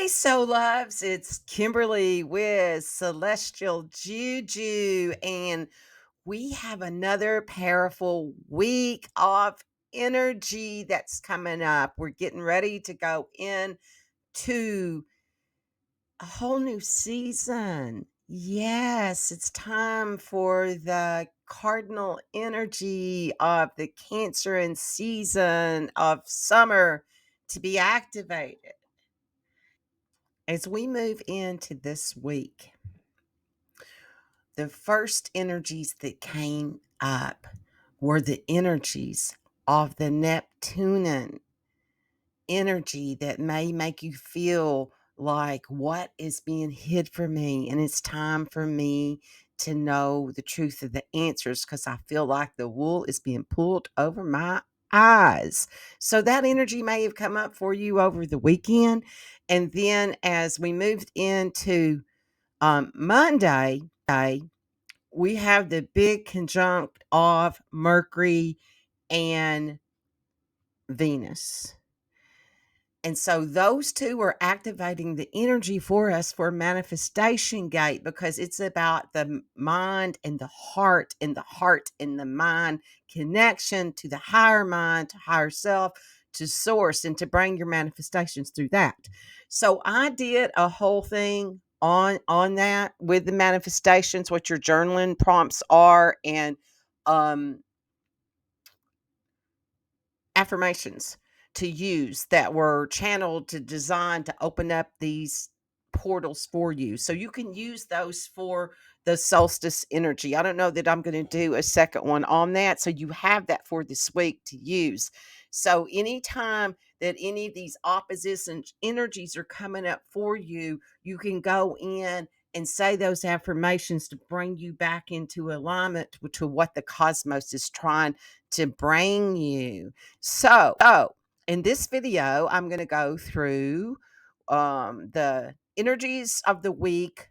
Hey, Soul Loves, it's Kimberly with Celestial Juju, and we have another powerful week of energy that's coming up. We're getting ready to go into a whole new season. Yes, it's time for the cardinal energy of the Cancer and season of summer to be activated. As we move into this week, the first energies that came up were the energies of the Neptunian energy that may make you feel like what is being hid from me, and it's time for me to know the truth of the answers because I feel like the wool is being pulled over my eyes. So that energy may have come up for you over the weekend. And then as we moved into Monday, we have the big conjunct of Mercury and Venus. And so those two are activating the energy for us for manifestation gate because it's about the mind and the heart and the mind connection to the higher mind, to higher self, to source, and to bring your manifestations through that. So I did a whole thing on that with the manifestations, what your journaling prompts are, and um affirmations to use that were channeled to design to open up these portals for you. So you can use those for the solstice energy. I don't know that I'm going to do a second one on that. So you have that for this week to use. So anytime that any of these opposites and energies are coming up for you, you can go in and say those affirmations to bring you back into alignment to what the cosmos is trying to bring you. So in this video, I'm going to go through the energies of the week,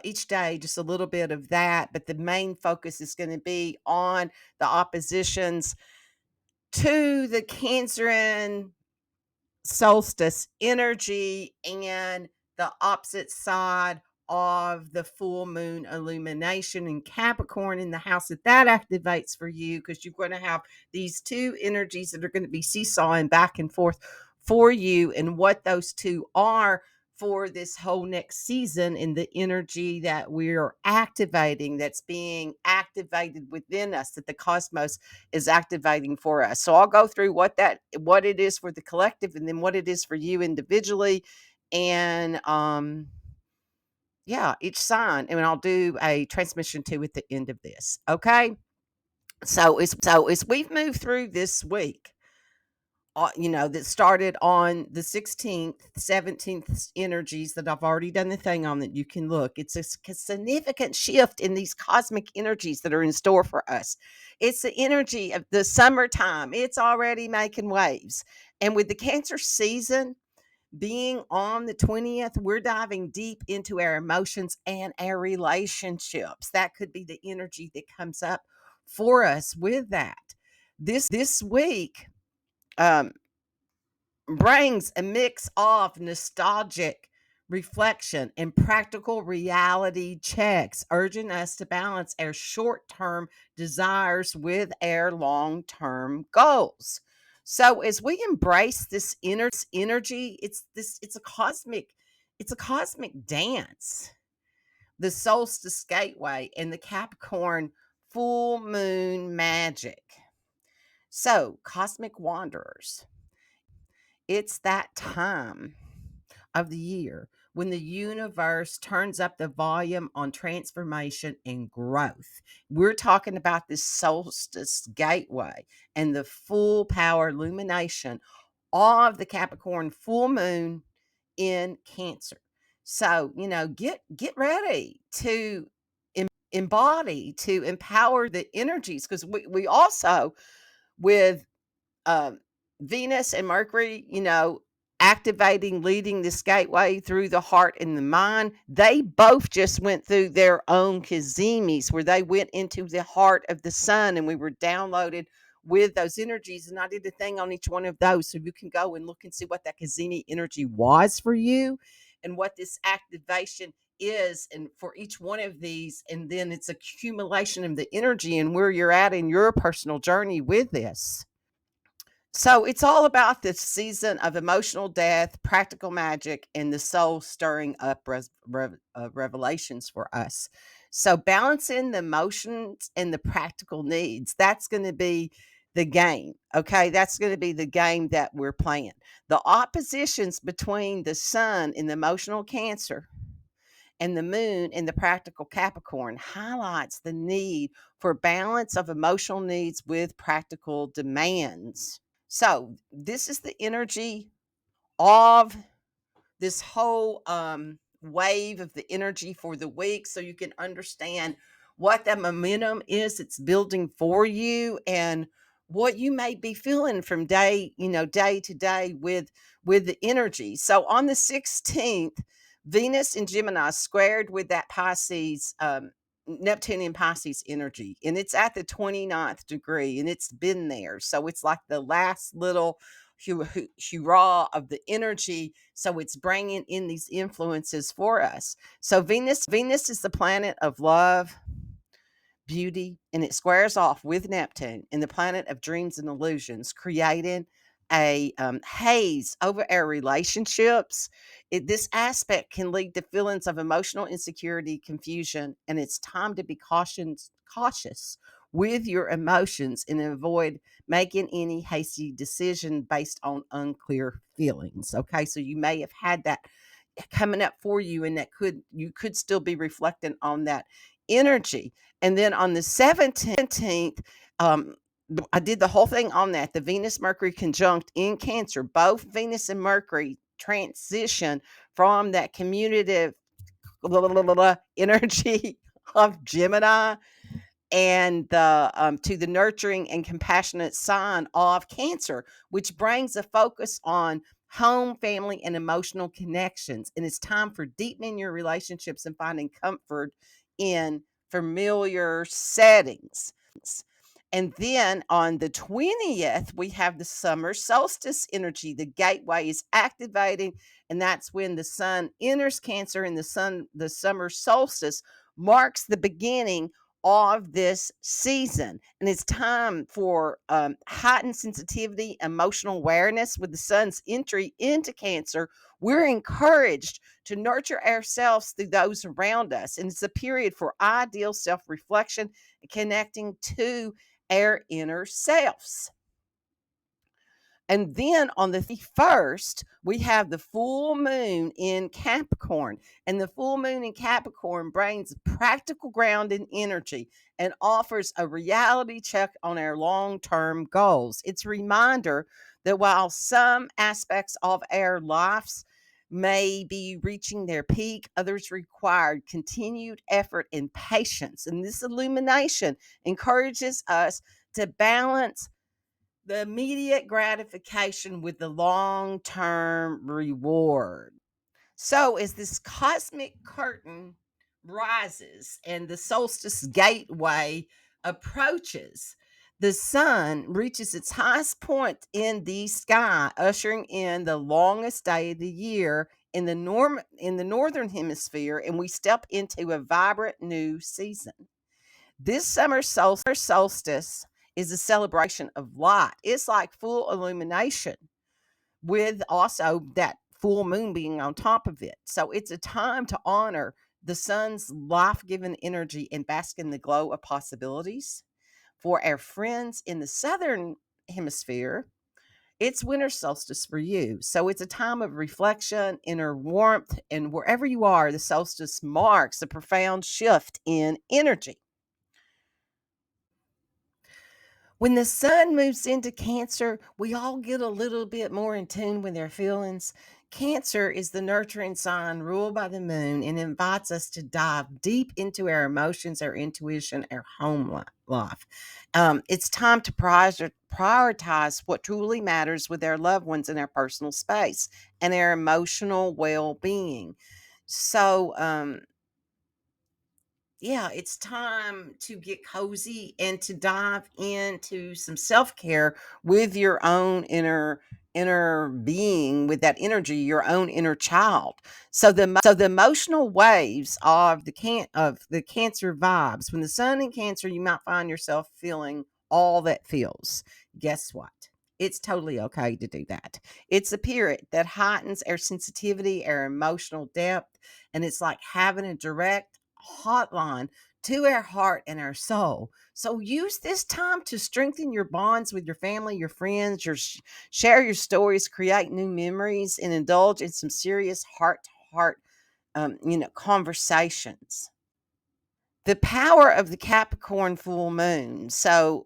each day, just a little bit of that. But the main focus is going to be on the oppositions to the Cancer and solstice energy and the opposite side of the full moon illumination in Capricorn in the house that activates for you, because you're going to have these two energies that are going to be seesawing back and forth for you, and what those two are for this whole next season in the energy that we're activating, that's being activated within us, that the cosmos is activating for us. So I'll go through what it is for the collective, and then what it is for you individually, and yeah, each sign, and I'll do a transmission too at the end of this. Okay. So as we've moved through this week, that started on the 16th, 17th energies that I've already done the thing on, that you can look. It's a significant shift in these cosmic energies that are in store for us. It's the energy of the summertime. It's already making waves. And with the Cancer season being on the 20th, we're diving deep into our emotions and our relationships. That could be the energy that comes up for us with that. This week, um, brings a mix of nostalgic reflection and practical reality checks, urging us to balance our short term desires with our long term goals. So as we embrace this energy, it's a cosmic dance. The solstice gateway and the Capricorn full moon magic. So, cosmic wanderers, it's that time of the year when the universe turns up the volume on transformation and growth. We're talking about this solstice gateway and the full power illumination of the Capricorn full moon in Cancer. So, get ready to embody, to empower the energies, because we also, with um, Venus and Mercury, activating, leading this gateway through the heart and the mind. They both just went through their own kazimis where they went into the heart of the sun, and we were downloaded with those energies. And I did a thing on each one of those. So you can go and look and see what that kazemi energy was for you. and what this activation is and for each one of these, and then it's accumulation of the energy and where you're at in your personal journey with this. So it's all about this season of emotional death, practical magic, and the soul stirring up revelations for us. So balancing the emotions and the practical needs, that's going to be the game. Okay. That's going to be the game that we're playing. The oppositions between the sun and the emotional Cancer and the moon in the practical Capricorn highlights the need for balance of emotional needs with practical demands. So, this is the energy of this whole wave of the energy for the week so you can understand what that momentum is it's building for you and what you may be feeling from day to day with the energy. So on the 16th, Venus in Gemini squared with that Pisces Neptune in Pisces energy, and it's at the 29th degree, and it's been there. So it's like the last little hurrah of the energy. So it's bringing in these influences for us. So Venus is the planet of love, beauty, and it squares off with Neptune in the planet of dreams and illusions, creating a haze over our relationships. This aspect can lead to feelings of emotional insecurity, confusion, and it's time to be cautious with your emotions and avoid making any hasty decision based on unclear feelings. Okay, so you may have had that coming up for you, and that you could still be reflecting on that energy. And then on the 17th, I did the whole thing on that. The Venus Mercury conjunct in Cancer, both Venus and Mercury transition from that commutative energy of Gemini and the to the nurturing and compassionate sign of Cancer, which brings a focus on home, family, and emotional connections. And it's time for deepening your relationships and finding comfort in familiar settings. And then on the 20th, we have the summer solstice energy. The gateway is activating, and that's when the sun enters Cancer, and the summer solstice marks the beginning of this season. And it's time for heightened sensitivity, emotional awareness. With the sun's entry into Cancer, we're encouraged to nurture ourselves through those around us. And it's a period for ideal self reflection and connecting to our inner selves. And then on the 1st, we have the full moon in Capricorn. And the full moon in Capricorn brings practical ground and energy and offers a reality check on our long term goals. It's a reminder that while some aspects of our lives may be reaching their peak, others require continued effort and patience. And this illumination encourages us to balance the immediate gratification with the long term reward. So, as this cosmic curtain rises and the solstice gateway approaches, the sun reaches its highest point in the sky, ushering in the longest day of the year in the northern hemisphere, and we step into a vibrant new season. This summer solstice is a celebration of light. It's like full illumination with also that full moon being on top of it. So it's a time to honor the sun's life giving energy and bask in the glow of possibilities. For our friends in the southern hemisphere, it's winter solstice for you. So it's a time of reflection, inner warmth, and wherever you are, the solstice marks a profound shift in energy. When the sun moves into Cancer, we all get a little bit more in tune with our feelings. Cancer is the nurturing sign ruled by the moon and invites us to dive deep into our emotions, our intuition, our life. It's time to prioritize what truly matters with our loved ones in our personal space and our emotional well being. So, yeah, it's time to get cozy and to dive into some self-care with your own inner inner being with that energy, your own inner child. So the emotional waves of the Cancer vibes. When the sun in Cancer, you might find yourself feeling all that feels. Guess what? It's totally okay to do that. It's a period that heightens our sensitivity, our emotional depth, and it's like having a direct hotline to our heart and our soul. So use this time to strengthen your bonds with your family, your friends, share your stories, create new memories, and indulge in some serious heart to heart, conversations. The power of the Capricorn full moon. So,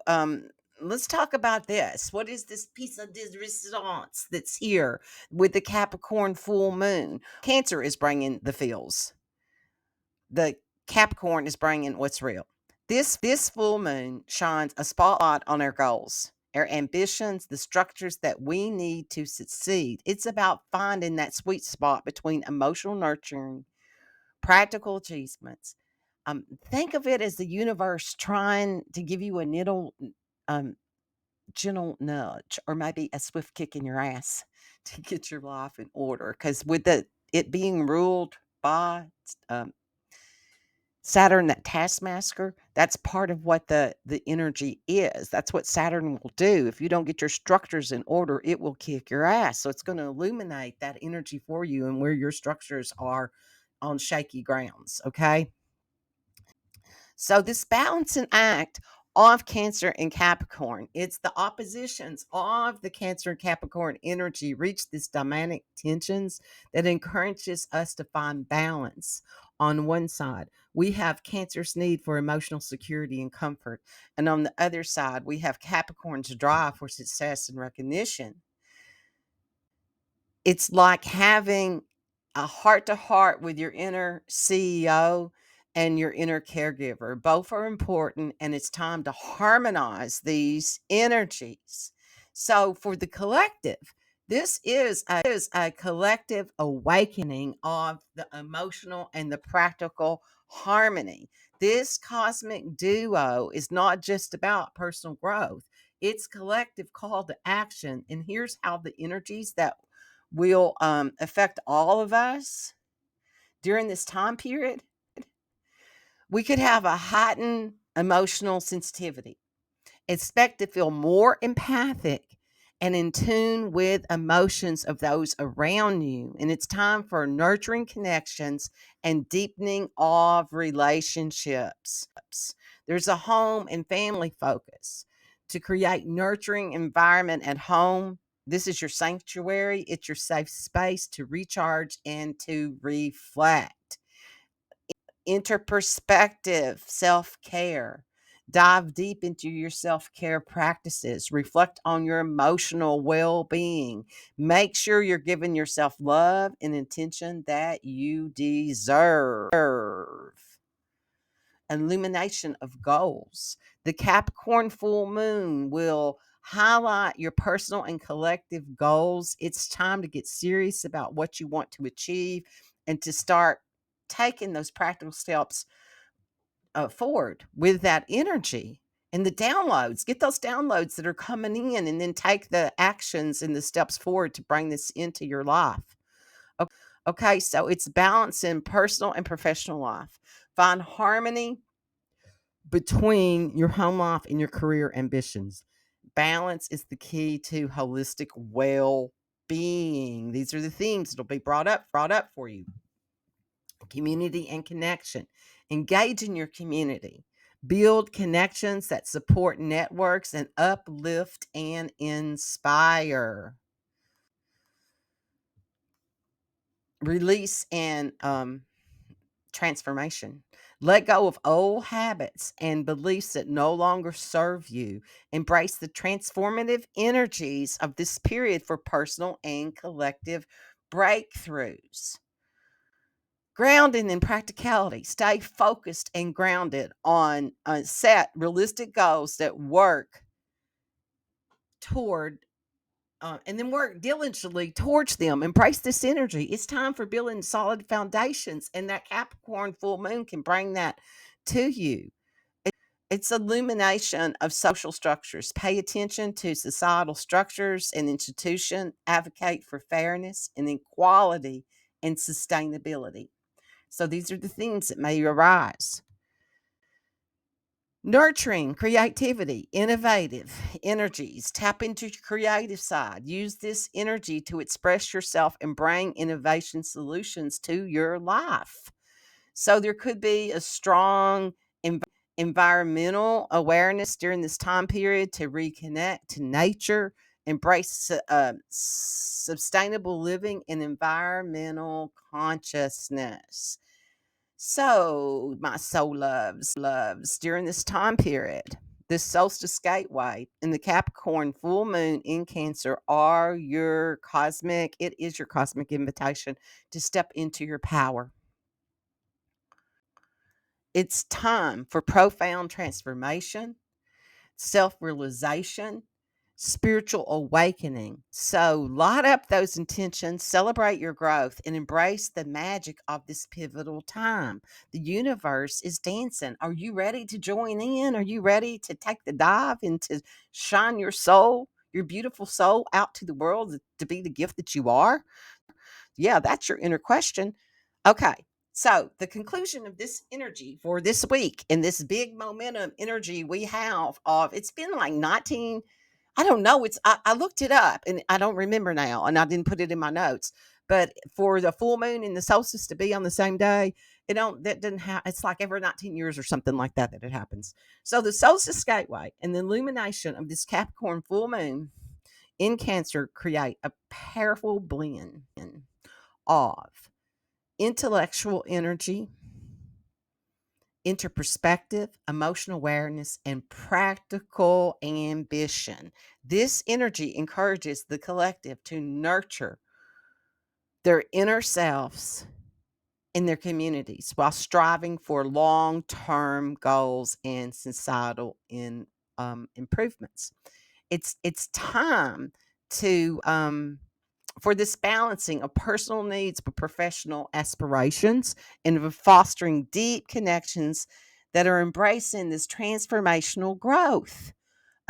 let's talk about this. What is this piece of this resistance that's here with the Capricorn full moon? Cancer is bringing the feels. The Capricorn is bringing what's real. This full moon shines a spotlight on our goals, our ambitions, the structures that we need to succeed. It's about finding that sweet spot between emotional nurturing, practical achievements. Think of it as the universe trying to give you a um, gentle nudge, or maybe a swift kick in your ass to get your life in order. Because with it being ruled by um, Saturn, that taskmaster, that's part of what the energy is. That's what Saturn will do. If you don't get your structures in order, it will kick your ass. So it's going to illuminate that energy for you and where your structures are on shaky grounds. Okay. So this balancing act of Cancer and Capricorn, it's the oppositions of the Cancer and Capricorn energy reach this dynamic tensions that encourages us to find balance. On one side, we have Cancer's need for emotional security and comfort, and on the other side, we have Capricorn's drive for success and recognition. It's like having a heart to heart with your inner CEO and your inner caregiver. Both are important, and it's time to harmonize these energies. So, for the collective, this is a collective awakening of the emotional and the practical harmony. This cosmic duo is not just about personal growth, it's collective call to action. And here's how the energies that will affect all of us during this time period. We could have a heightened emotional sensitivity. Expect to feel more empathic and in tune with emotions of those around you. And it's time for nurturing connections and deepening of relationships. There's a home and family focus to create nurturing environment at home. This is your sanctuary. It's your safe space to recharge and to reflect. Interperspective self-care. Dive deep into your self-care practices. Reflect on your emotional well-being. Make sure you're giving yourself love and attention that you deserve. Illumination of goals. The Capricorn full moon will highlight your personal and collective goals. It's time to get serious about what you want to achieve and to start taking those practical steps forward with that energy. And the downloads, get those downloads that are coming in, and then take the actions and the steps forward to bring this into your life. Okay, so it's balance in personal and professional life. Find harmony between your home life and your career ambitions. Balance is the key to holistic well-being. These are the themes that'll be brought up for you. Community and connection. Engage in your community. Build connections that support networks and uplift and inspire. Release and transformation. Let go of old habits and beliefs that no longer serve you. Embrace the transformative energies of this period for personal and collective breakthroughs. Grounding in practicality. Stay focused and grounded on set realistic goals that work toward and then work diligently towards them. Embrace this energy. It's time for building solid foundations, and that Capricorn full moon can bring that to you. It's illumination of social structures. Pay attention to societal structures and institution. Advocate for fairness and equality and sustainability. So these are the themes that may arise. Nurturing creativity, innovative energies. Tap into your creative side. Use this energy to express yourself and bring innovation solutions to your life. So there could be a strong environmental awareness during this time period to reconnect to nature, embrace sustainable living and environmental consciousness. So, my soul loves during this time period, this solstice gateway and the Capricorn full moon in Cancer are it is your cosmic invitation to step into your power. It's time for profound transformation, self realization, spiritual awakening. So, light up those intentions, celebrate your growth, and embrace the magic of this pivotal time. The universe is dancing. Are you ready to join in? Are you ready to take the dive and to shine your soul, your beautiful soul, out to the world to be the gift that you are? Yeah, that's your inner question. Okay. So, the conclusion of this energy for this week and this big momentum energy we have of it's been like 19, I don't know, I looked it up and I don't remember now and I didn't put it in my notes. But for the full moon and the solstice to be on the same day, that didn't happen. It's like every 19 years or something like that it happens. So the solstice gateway and the illumination of this Capricorn full moon in Cancer create a powerful blend of intellectual energy, interperspective, emotional awareness, and practical ambition. This energy encourages the collective to nurture their inner selves in their communities while striving for long term goals and societal improvements. It's time to for this balancing of personal needs with professional aspirations and of fostering deep connections that are embracing this transformational growth.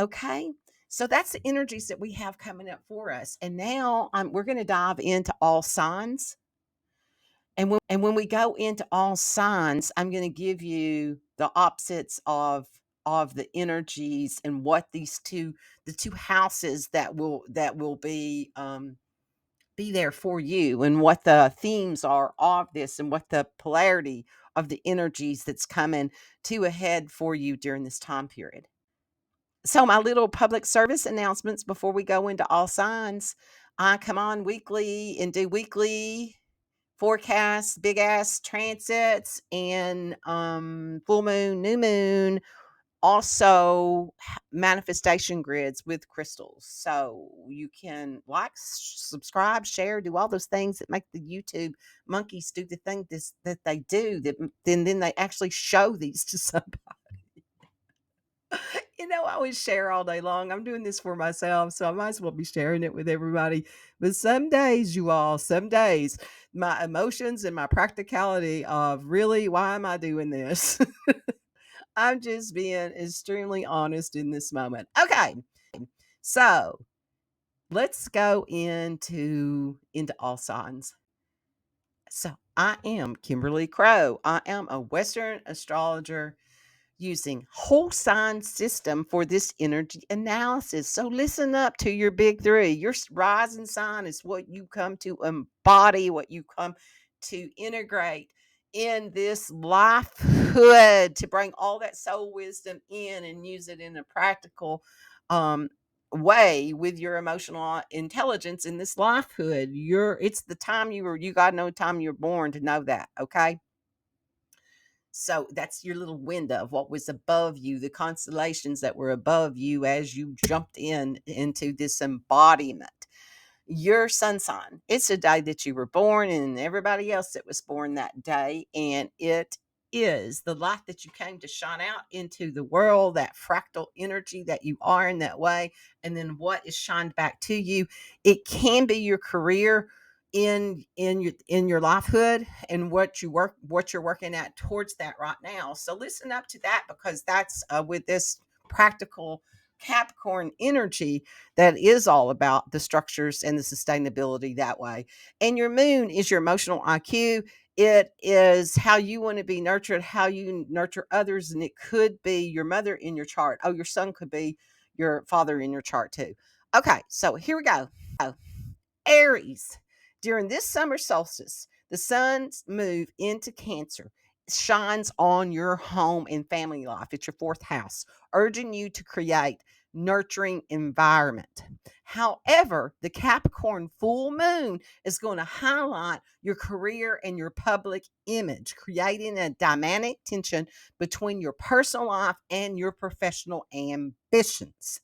Okay. So that's the energies that we have coming up for us. And now we're going to dive into all signs. And when we go into all signs, I'm going to give you the opposites of the energies and what the two houses that will be there for you and what the themes are of this and what the polarity of the energies that's coming to a head for you during this time period. So, my little public service announcements before we go into all signs. I come on weekly and do weekly forecasts, big ass transits, and full moon, new moon, also manifestation grids with crystals. So you can like, subscribe, share, do all those things that make the YouTube monkeys do the thing that they do. Then they actually show these to somebody. I always share all day long. I'm doing this for myself, so I might as well be sharing it with everybody. But some days, you all, some days, my emotions and my practicality of really, why am I doing this? I'm just being extremely honest in this moment. Okay. So let's go into all signs. So I am Kimberly Crow. I am a Western astrologer using whole sign system for this energy analysis. So listen up to your big three. Your rising sign is what you come to embody, what you come to integrate in this lifehood to bring all that soul wisdom in and use it in a practical um way with your emotional intelligence in this lifehood. It's the time you gotta know the time you're born to know that, okay? So that's your little window of what was above you, the constellations that were above you as you jumped into this embodiment. Your sun sign, it's the day that you were born and everybody else that was born that day. And it is the light that you came to shine out into the world, that fractal energy that you are in that way. And then what is shined back to you. It can be your career. in your lifehood and what you're working at towards that right now. So listen up to that, because that's with this practical Capricorn energy that is all about the structures and the sustainability that way. And your moon is your emotional IQ. It is how you want to be nurtured, how you nurture others, and it could be your mother in your chart. Oh, your son could be your father in your chart too. Okay, so here we go. Aries. During this summer solstice, the sun's move into Cancer shines on your home and family life. It's your fourth house, urging you to create nurturing environment. However, the Capricorn full moon is going to highlight your career and your public image, creating a dynamic tension between your personal life and your professional ambitions.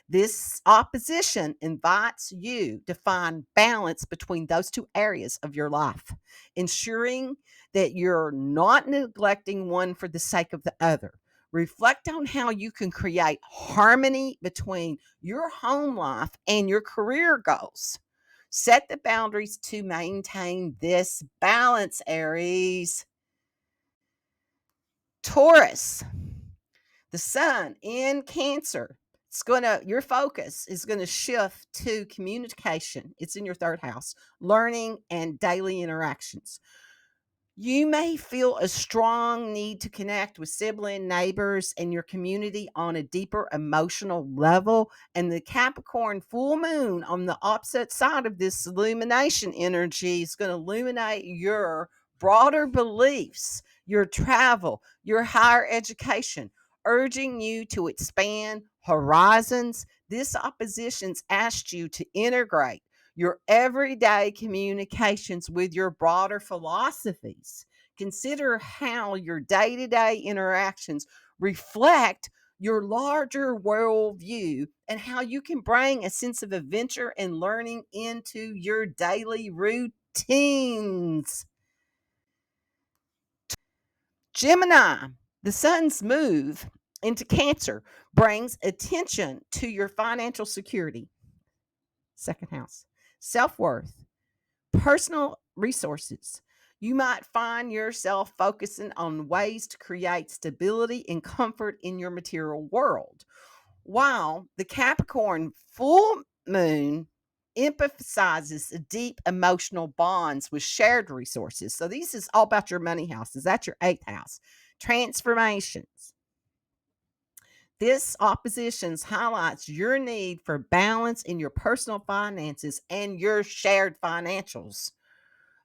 This opposition invites you to find balance between those two areas of your life, ensuring that you're not neglecting one for the sake of the other. Reflect on how you can create harmony between your home life and your career goals. Set the boundaries to maintain this balance, Aries. Taurus. The sun in Cancer, it's going to your focus is going to shift to communication. It's in your third house, learning and daily interactions. You may feel a strong need to connect with sibling, neighbors, and your community on a deeper emotional level. And the Capricorn full moon on the opposite side of this illumination energy is going to illuminate your broader beliefs, your travel, your higher education, urging you to expand horizons. This opposition's asked you to integrate your everyday communications with your broader philosophies. Consider how your day to day interactions reflect your larger worldview and how you can bring a sense of adventure and learning into your daily routines. Gemini, the sun's move into Cancer brings attention to your financial security, second house, self worth, personal resources. You might find yourself focusing on ways to create stability and comfort in your material world, while the Capricorn full moon emphasizes the deep emotional bonds with shared resources. So, this is all about your money houses. That's your eighth house. Transformations. This oppositions highlights your need for balance in your personal finances and your shared financials.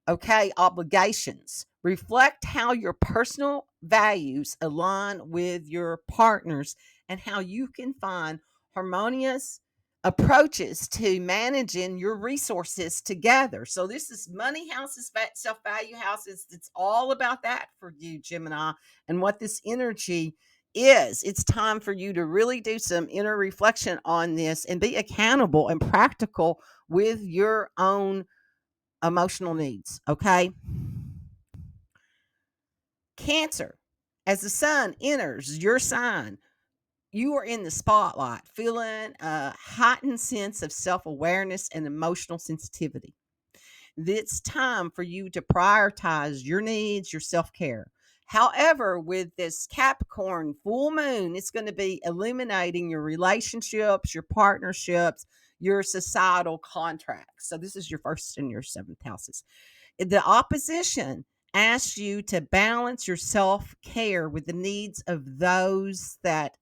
Okay, obligations. Reflect how your personal values align with your partners and how you can find harmonious approaches to managing your resources together. So, this is money houses, self value houses. It's all about that for you, Gemini, and what this energy is. It's time for you to really do some inner reflection on this and be accountable and practical with your own emotional needs. Okay. Cancer, as the sun enters your sign, you are in the spotlight, feeling a heightened sense of self awareness and emotional sensitivity. It's time for you to prioritize your needs, your self care. However, with this Capricorn full moon, it's going to be illuminating your relationships, your partnerships, your societal contracts. So, this is your first and your seventh houses. The opposition asks you to balance your self care with the needs of those that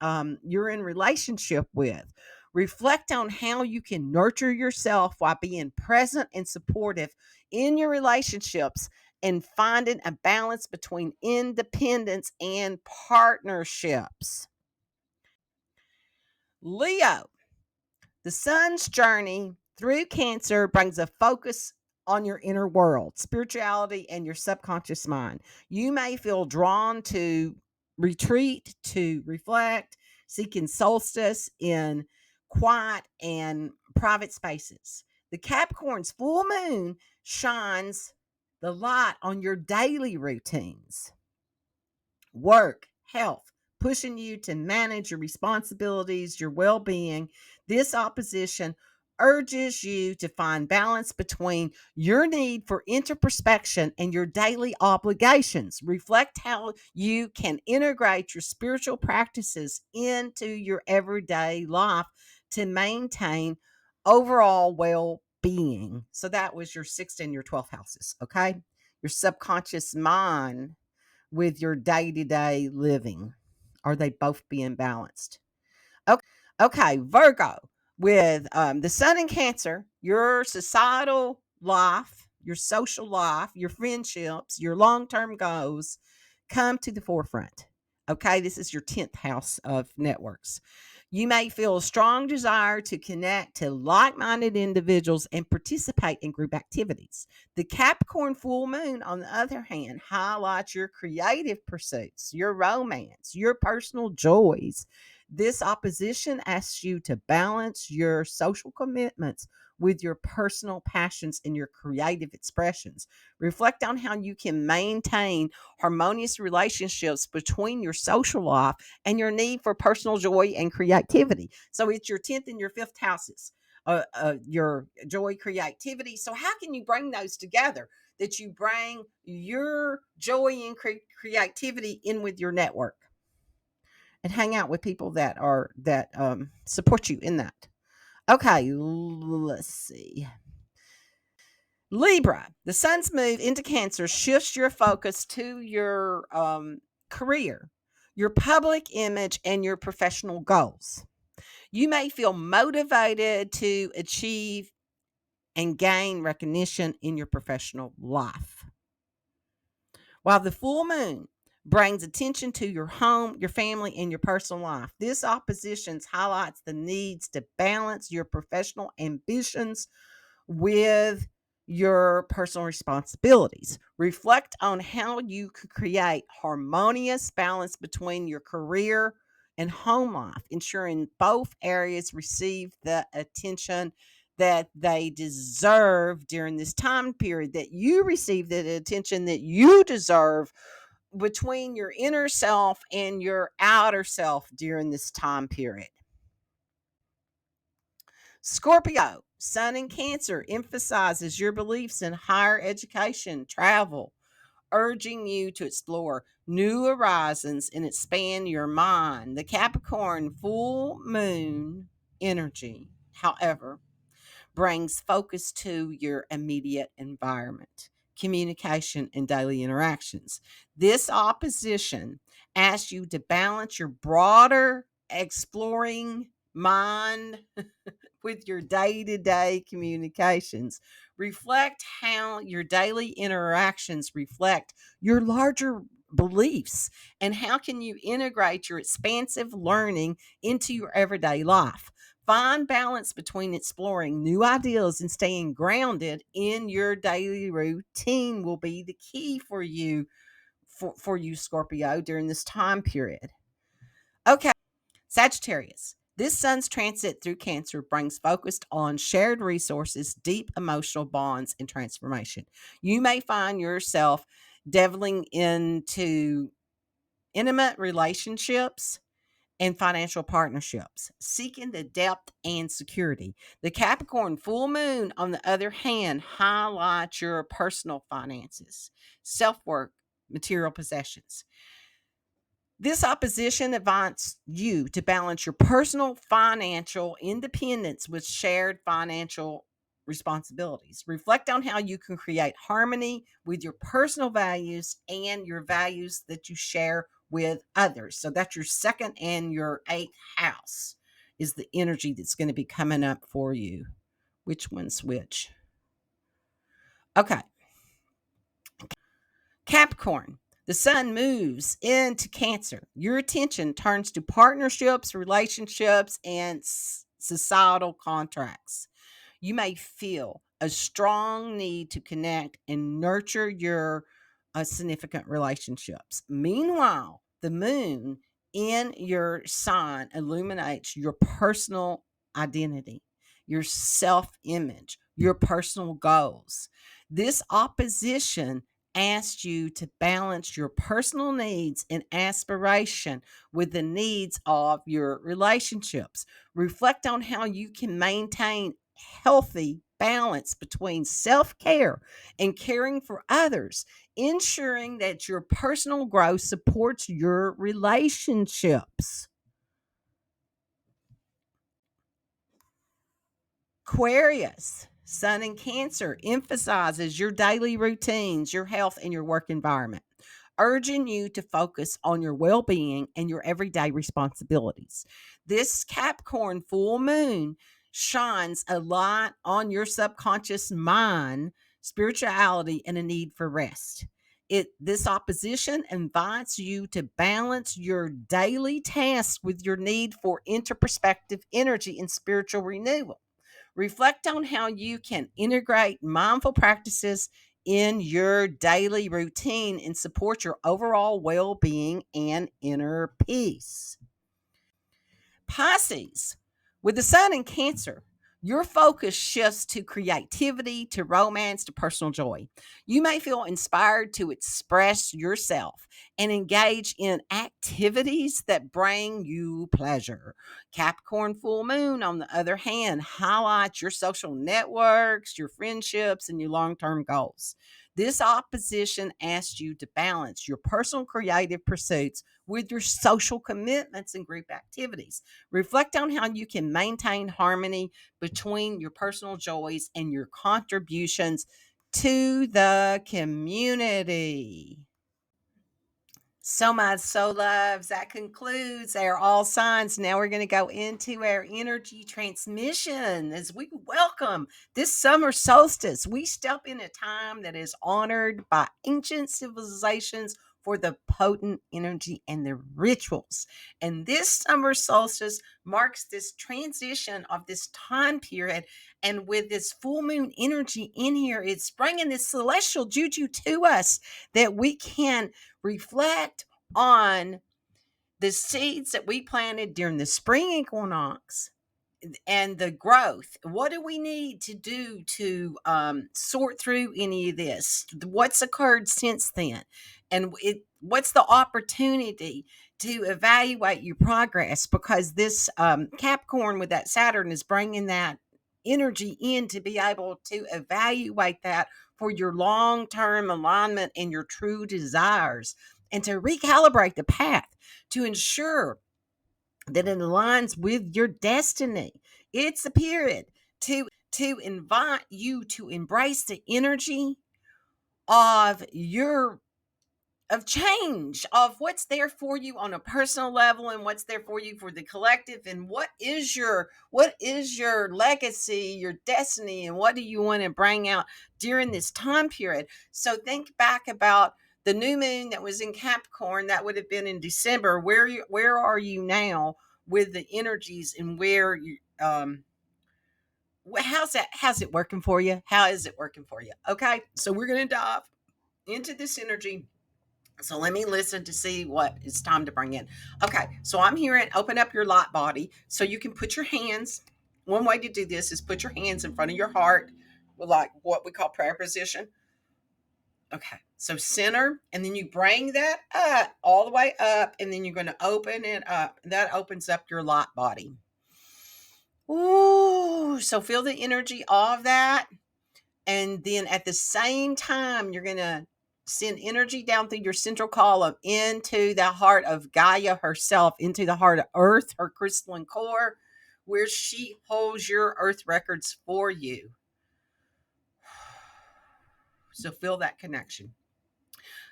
you're in relationship with. Reflect on how you can nurture yourself while being present and supportive in your relationships and finding a balance between independence and partnerships. Leo, the sun's journey through Cancer brings a focus on your inner world, spirituality, and your subconscious mind. You may feel drawn to retreat, to reflect, seeking solstice in quiet and private spaces. The Capricorn's full moon shines the light on your daily routines, work, health, pushing you to manage your responsibilities, your well being. This opposition urges you to find balance between your need for introspection and your daily obligations. Reflect how you can integrate your spiritual practices into your everyday life to maintain overall well being. So that was your sixth and your 12th houses. Okay. Your subconscious mind with your day to day living. Are they both being balanced? Okay, Virgo, with the sun in Cancer, your societal life, your social life, your friendships, your long term goals come to the forefront. Okay, this is your 10th house of networks. You may feel a strong desire to connect to like minded individuals and participate in group activities. The Capricorn full moon, on the other hand, highlights your creative pursuits, your romance, your personal joys. This opposition asks you to balance your social commitments with your personal passions and your creative expressions. Reflect on how you can maintain harmonious relationships between your social life and your need for personal joy and creativity. So it's your 10th and your 5th houses. Your joy, creativity. So, how can you bring those together? That you bring your joy and creativity in with your network and hang out with people that support you in that. Okay, let's see. Libra, the sun's move into Cancer shifts your focus to your career, your public image, and your professional goals. You may feel motivated to achieve and gain recognition in your professional life. While the full moon brings attention to your home, your family, and your personal life, this opposition highlights the needs to balance your professional ambitions with your personal responsibilities. Reflect on how you could create harmonious balance between your career and home life, ensuring both areas receive the attention that they deserve during this time period, that you receive the attention that you deserve between your inner self and your outer self during this time period. Scorpio, Sun in Cancer emphasizes your beliefs in higher education, travel, urging you to explore new horizons and expand your mind. The Capricorn full moon energy, however, brings focus to your immediate environment, communication, and daily interactions. This opposition asks you to balance your broader exploring mind with your day to day communications. Reflect how your daily interactions reflect your larger beliefs and how can you integrate your expansive learning into your everyday life. Find balance between exploring new ideas and staying grounded in your daily routine will be the key for you, Scorpio, during this time period. Okay. Sagittarius. This sun's transit through Cancer brings focus on shared resources, deep emotional bonds, and transformation. You may find yourself delving into intimate relationships and financial partnerships, seeking the depth and security. The Capricorn full moon, on the other hand, highlights your personal finances, self worth, material possessions. This opposition invites you to balance your personal financial independence with shared financial responsibilities. Reflect on how you can create harmony with your personal values and your values that you share with others. So that's your second and your eighth house is the energy that's going to be coming up for you. Which one's which? Okay. Capricorn, the sun moves into Cancer. Your attention turns to partnerships, relationships, and societal contracts. You may feel a strong need to connect and nurture your significant relationships. Meanwhile, the moon in your sign illuminates your personal identity, your self image, your personal goals. This opposition asks you to balance your personal needs and aspiration with the needs of your relationships. Reflect on how you can maintain healthy balance between self care and caring for others, ensuring that your personal growth supports your relationships. Aquarius, Sun in Cancer, emphasizes your daily routines, your health, and your work environment, urging you to focus on your well being and your everyday responsibilities. This Capricorn full moon shines a light on your subconscious mind, spirituality, and a need for rest. This opposition invites you to balance your daily tasks with your need for introspective energy and spiritual renewal. Reflect on how you can integrate mindful practices in your daily routine and support your overall well being and inner peace. Pisces, with the sun in Cancer, your focus shifts to creativity, to romance, to personal joy. You may feel inspired to express yourself and engage in activities that bring you pleasure. Capricorn full moon, on the other hand, highlights your social networks, your friendships, and your long term goals. This opposition asks you to balance your personal creative pursuits with your social commitments and group activities. Reflect on how you can maintain harmony between your personal joys and your contributions to the community. So, my soul loves, that concludes our all signs. Now we're going to go into our energy transmission as we welcome this summer solstice. We step in a time that is honored by ancient civilizations for the potent energy and the rituals. And this summer solstice marks this transition of this time period. And with this full moon energy in here, it's bringing this celestial juju to us that we can reflect on the seeds that we planted during the spring equinox and the growth. What do we need to do to sort through any of this? What's occurred since then? And what's the opportunity to evaluate your progress? Because this Capricorn with that Saturn is bringing that energy in to be able to evaluate that for your long term alignment and your true desires, and to recalibrate the path to ensure that it aligns with your destiny. It's a period to invite you to embrace the energy of your of change, of what's there for you on a personal level and what's there for you for the collective, and what is your legacy, your destiny, and what do you want to bring out during this time period. So think back about the new moon that was in Capricorn, that would have been in December. Where are you now with the energies, and where you how's it working for you? How is it working for you? Okay, so we're going to dive into this energy. So let me listen to see what it's time to bring in. Okay, so I'm hearing open up your light body so you can put your hands. One way to do this is put your hands in front of your heart with like what we call prayer position. Okay, so center, and then you bring that up all the way up, and then you're going to open it up. That opens up your light body. Ooh, so feel the energy of that. And then at the same time, you're going to send energy down through your central column into the heart of Gaia herself, into the heart of Earth, her crystalline core, where she holds your Earth records for you. So feel that connection.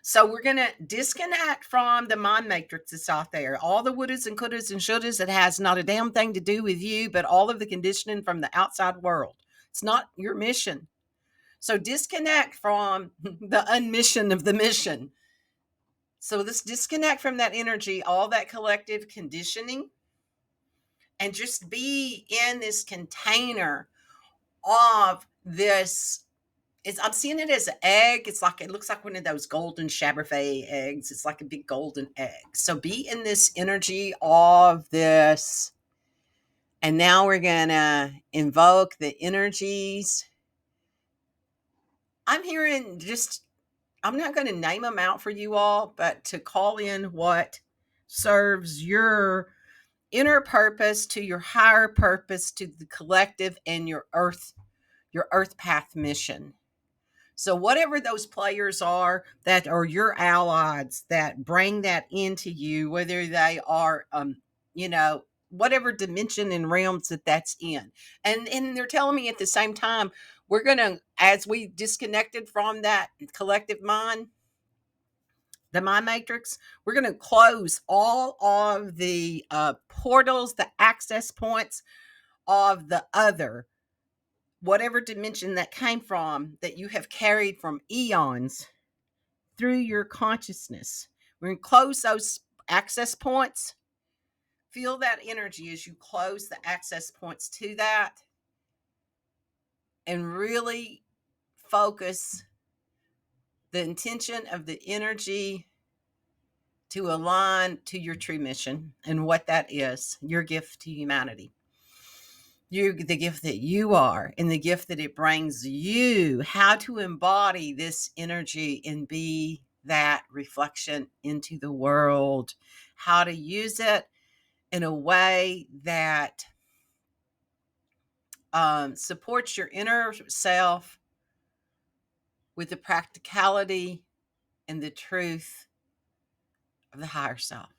So we're going to disconnect from the mind matrix that's out there. All the wouldas and couldas and shouldas that has not a damn thing to do with you, but all of the conditioning from the outside world. It's not your mission. So disconnect from the unmission of the mission. So this disconnect from that energy, all that collective conditioning, and just be in this container of this. I'm seeing it as an egg. It looks like one of those golden Chaberfay eggs. It's like a big golden egg. So be in this energy of this. And now we're gonna invoke the energies. I'm hearing just, I'm not going to name them out for you all, but to call in what serves your inner purpose to your higher purpose to the collective and your earth path mission. So whatever those players are that are your allies that bring that into you, whether they are, you know, whatever dimension and realms that that's in, and they're telling me at the same time, we're gonna, as we disconnected from that collective mind, the mind matrix, we're gonna close all of the portals, the access points of the other whatever dimension that came from that you have carried from eons through your consciousness. We're going to close those access points. Feel that energy as you close the access points to that and really focus the intention of the energy to align to your true mission and what that is, your gift to humanity. You, the gift that you are, and the gift that it brings you, how to embody this energy and be that reflection into the world, how to use it in a way that supports your inner self with the practicality and the truth of the higher self.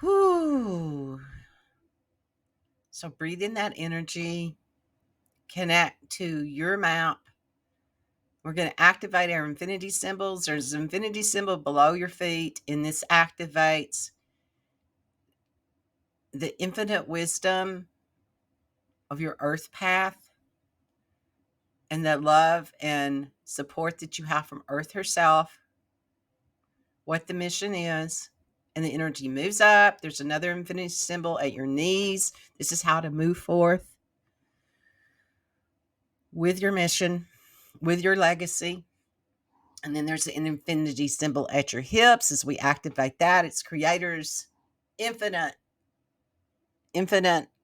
Whoo. So breathe in that energy, connect to your map. We're going to activate our infinity symbols. There's an infinity symbol below your feet, and this activates the infinite wisdom of your earth path and the love and support that you have from Earth herself, what the mission is, and the energy moves up. There's another infinity symbol at your knees. This is how to move forth with your mission, with your legacy. And then there's an infinity symbol at your hips. As we activate that, it's Creator's infinite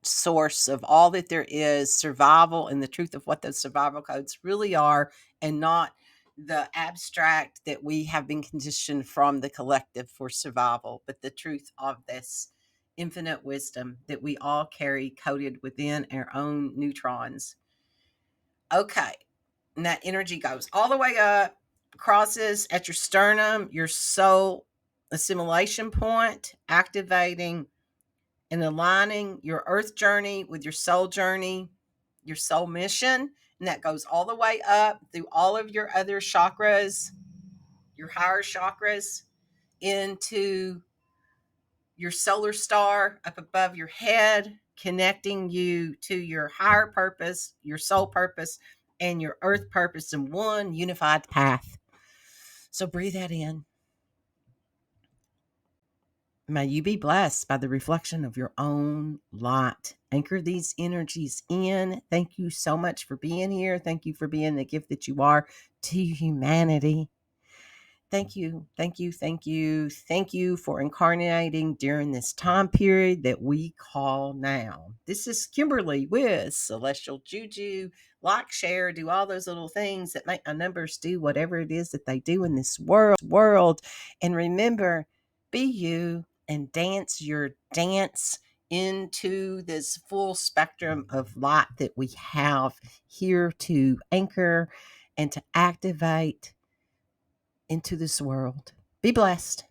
source of all that there is, survival, and the truth of what those survival codes really are, and not the abstract that we have been conditioned from the collective for survival, but the truth of this infinite wisdom that we all carry coded within our own neutrons. Okay. And that energy goes all the way up, crosses at your sternum, your soul assimilation point, activating and aligning your earth journey with your soul journey, your soul mission. And that goes all the way up through all of your other chakras, your higher chakras, into your solar star up above your head, connecting you to your higher purpose, your soul purpose, and your earth purpose in one unified path. So breathe that in. May you be blessed by the reflection of your own light. Anchor these energies in. Thank you so much for being here. Thank you for being the gift that you are to humanity. Thank you, thank you, thank you, thank you for incarnating during this time period that we call now. This is Kimberly with Celestial Juju. Like, share, do all those little things that make my numbers do whatever it is that they do in this world. And remember, be you and dance your dance into this full spectrum of light that we have here to anchor and to activate into this world. Be blessed.